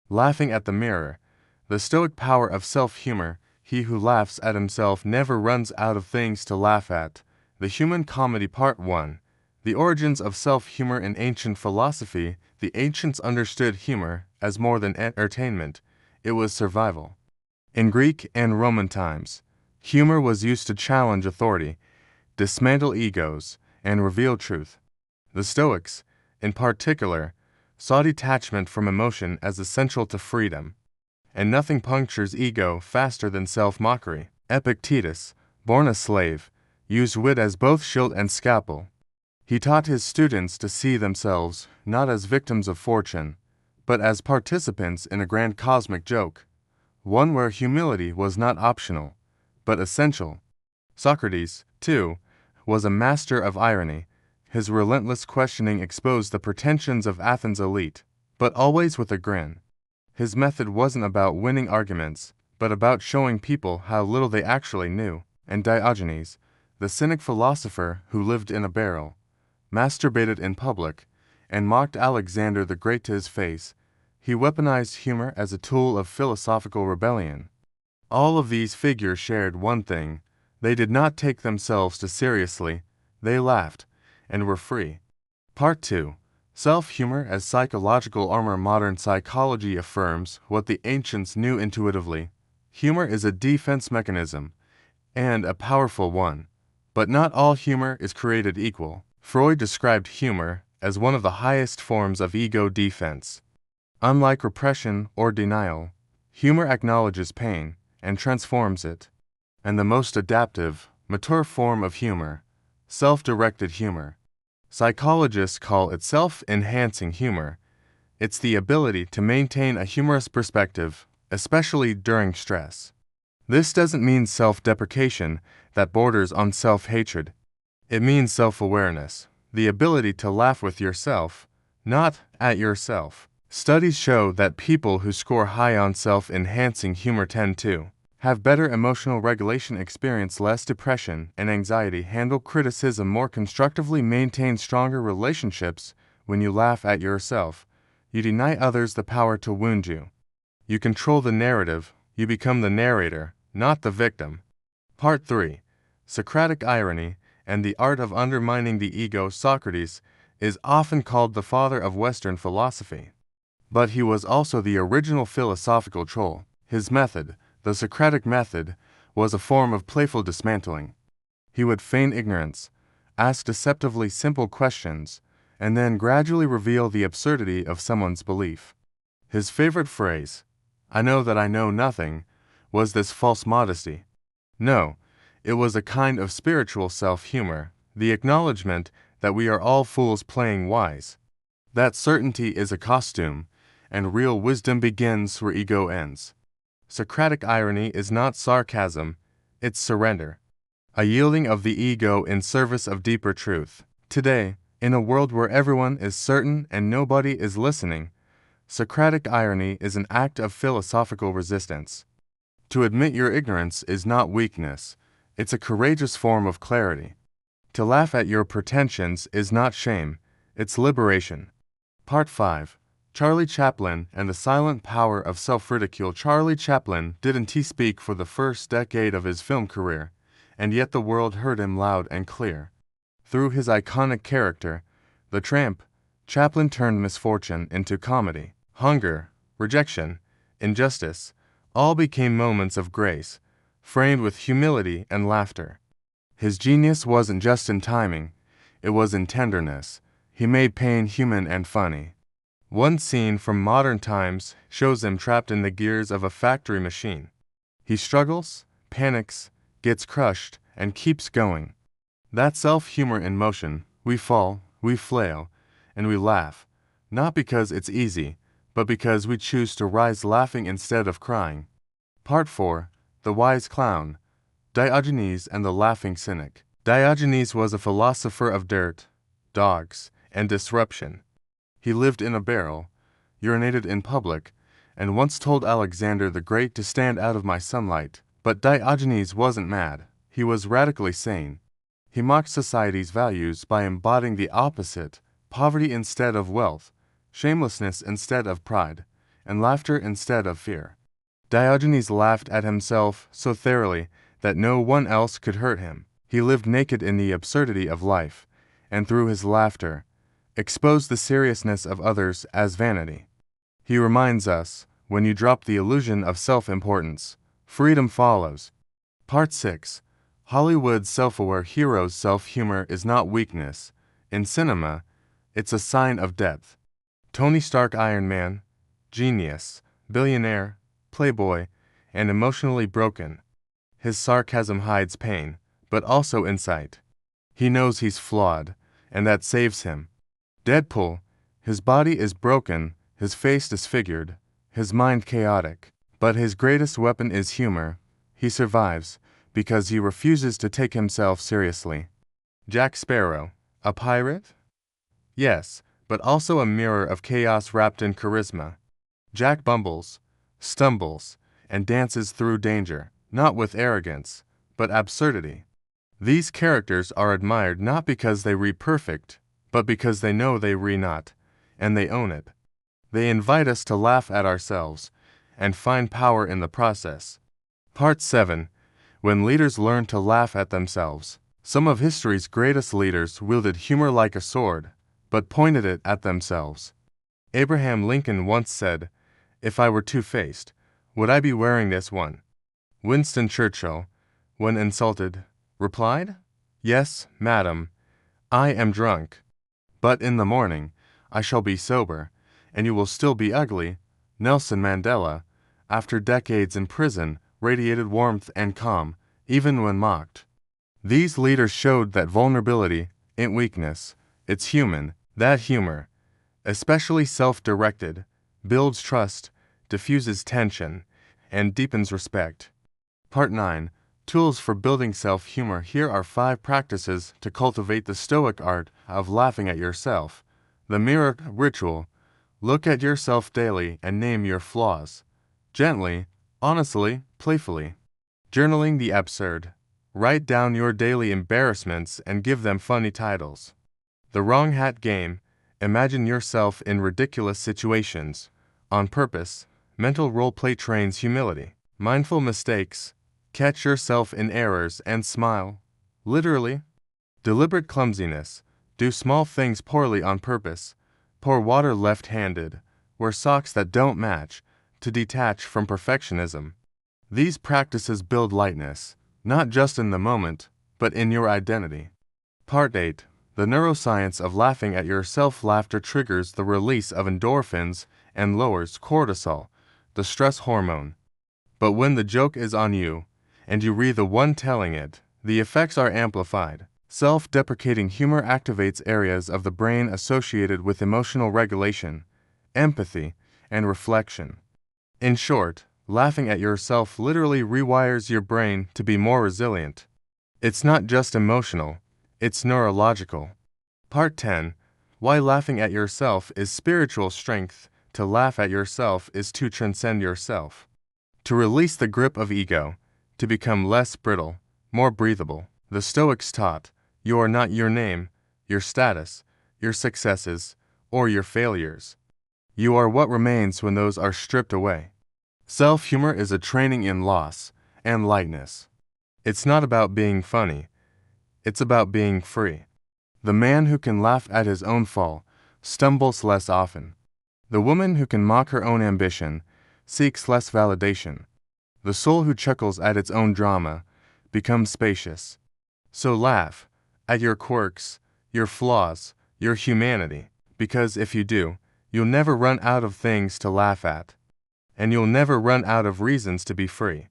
Laughing at the mirror. The Stoic power of self-humor. He who laughs at himself never runs out of things to laugh at. The Human Comedy Part 1. The origins of self-humor in ancient philosophy. The ancients understood humor as more than entertainment. It was survival. In Greek and Roman times, humor was used to challenge authority, dismantle egos, and reveal truth. The Stoics, in particular, saw detachment from emotion as essential to freedom. And nothing punctures ego faster than self-mockery. Epictetus, born a slave, used wit as both shield and scalpel. He taught his students to see themselves not as victims of fortune, but as participants in a grand cosmic joke, one where humility was not optional, but essential. Socrates, too, was a master of irony. His relentless questioning exposed the pretensions of Athens' elite, but always with a grin. His method wasn't about winning arguments, but about showing people how little they actually knew. And Diogenes, the cynic philosopher who lived in a barrel, masturbated in public, and mocked Alexander the Great to his face. He weaponized humor as a tool of philosophical rebellion. All of these figures shared one thing: they did not take themselves too seriously, they laughed, and were free. Part 2. Self-humor as psychological armor. Modern psychology affirms what the ancients knew intuitively. Humor is a defense mechanism, and a powerful one. But not all humor is created equal. Freud described humor as one of the highest forms of ego defense. Unlike repression or denial, humor acknowledges pain and transforms it. And the most adaptive, mature form of humor, self-directed humor. Psychologists call it self-enhancing humor. It's the ability to maintain a humorous perspective, especially during stress. This doesn't mean self-deprecation that borders on self-hatred. It means self-awareness, the ability to laugh with yourself, not at yourself. Studies show that people who score high on self-enhancing humor tend to have better emotional regulation, experience less depression and anxiety, handle criticism more constructively, maintain stronger relationships. When you laugh at yourself, you deny others the power to wound you. You control the narrative, you become the narrator, not the victim. Part 3. Socratic irony and the art of undermining the ego. Socrates is often called the father of Western philosophy. But he was also the original philosophical troll. His method, the Socratic method, was a form of playful dismantling. He would feign ignorance, ask deceptively simple questions, and then gradually reveal the absurdity of someone's belief. His favorite phrase, "I know that I know nothing," was this false modesty. No, it was a kind of spiritual self-humor, the acknowledgement that we are all fools playing wise. That certainty is a costume, and real wisdom begins where ego ends. Socratic irony is not sarcasm, it's surrender. A yielding of the ego in service of deeper truth. Today, in a world where everyone is certain and nobody is listening, Socratic irony is an act of philosophical resistance. To admit your ignorance is not weakness, it's a courageous form of clarity. To laugh at your pretensions is not shame, it's liberation. Part 5. Charlie Chaplin and the silent power of self-ridicule. Charlie Chaplin didn't speak for the first decade of his film career, and yet the world heard him loud and clear. Through his iconic character, the tramp, Chaplin turned misfortune into comedy. Hunger, rejection, injustice, all became moments of grace, framed with humility and laughter. His genius wasn't just in timing, it was in tenderness. He made pain human and funny. One scene from modern times shows him trapped in the gears of a factory machine. He struggles, panics, gets crushed, and keeps going. That's self-humor in motion. We fall, we flail, and we laugh, not because it's easy, but because we choose to rise laughing instead of crying. Part 4. The Wise Clown, Diogenes and the Laughing Cynic. Diogenes was a philosopher of dirt, dogs, and disruption. He lived in a barrel, urinated in public, and once told Alexander the Great to stand out of my sunlight. But Diogenes wasn't mad. He was radically sane. He mocked society's values by embodying the opposite: poverty instead of wealth, shamelessness instead of pride, and laughter instead of fear. Diogenes laughed at himself so thoroughly that no one else could hurt him. He lived naked in the absurdity of life, and through his laughter, exposed the seriousness of others as vanity. He reminds us, when you drop the illusion of self-importance, freedom follows. Part 6. Hollywood's self-aware hero's self-humor is not weakness. In cinema, it's a sign of depth. Tony Stark, Iron Man, genius, billionaire, playboy, and emotionally broken. His sarcasm hides pain, but also insight. He knows he's flawed, and that saves him. Deadpool, his body is broken, his face disfigured, his mind chaotic, but his greatest weapon is humor. He survives, because he refuses to take himself seriously. Jack Sparrow, a pirate? Yes, but also a mirror of chaos wrapped in charisma. Jack bumbles, stumbles, and dances through danger, not with arrogance, but absurdity. These characters are admired not because they re perfect, but because they know they re not, and they own it. They invite us to laugh at ourselves, and find power in the process. Part 7. When leaders learn to laugh at themselves. Some of history's greatest leaders wielded humor like a sword, but pointed it at themselves. Abraham Lincoln once said, "If I were two-faced, would I be wearing this one?" Winston Churchill, when insulted, replied, "Yes, madam, I am drunk. But in the morning, I shall be sober, and you will still be ugly." Nelson Mandela, after decades in prison, radiated warmth and calm, even when mocked. These leaders showed that vulnerability ain't weakness, it's human. That humor, especially self-directed, builds trust, diffuses tension, and deepens respect. Part 9. Tools for building self-humor. Here are 5 practices to cultivate the Stoic art of laughing at yourself. The mirror ritual. Look at yourself daily and name your flaws. Gently, honestly, playfully. Journaling the absurd. Write down your daily embarrassments and give them funny titles. The wrong hat game. Imagine yourself in ridiculous situations. On purpose. Mental role play trains humility. Mindful mistakes. Catch yourself in errors and smile. Literally. Deliberate clumsiness. Do small things poorly on purpose. Pour water left-handed. Wear socks that don't match. To detach from perfectionism. These practices build lightness, not just in the moment, but in your identity. Part 8. The neuroscience of laughing at yourself. Laughter triggers the release of endorphins and lowers cortisol, the stress hormone. But when the joke is on you, and you re the one telling it, the effects are amplified. Self-deprecating humor activates areas of the brain associated with emotional regulation, empathy, and reflection. In short, laughing at yourself literally rewires your brain to be more resilient. It's not just emotional, it's neurological. Part 10. Why laughing at yourself is spiritual strength. To laugh at yourself is to transcend yourself. To release the grip of ego, to become less brittle, more breathable. The Stoics taught, you are not your name, your status, your successes, or your failures. You are what remains when those are stripped away. Self-humor is a training in loss and lightness. It's not about being funny. It's about being free. The man who can laugh at his own fall stumbles less often. The woman who can mock her own ambition seeks less validation. The soul who chuckles at its own drama becomes spacious. So laugh at your quirks, your flaws, your humanity, because if you do, you'll never run out of things to laugh at. And you'll never run out of reasons to be free.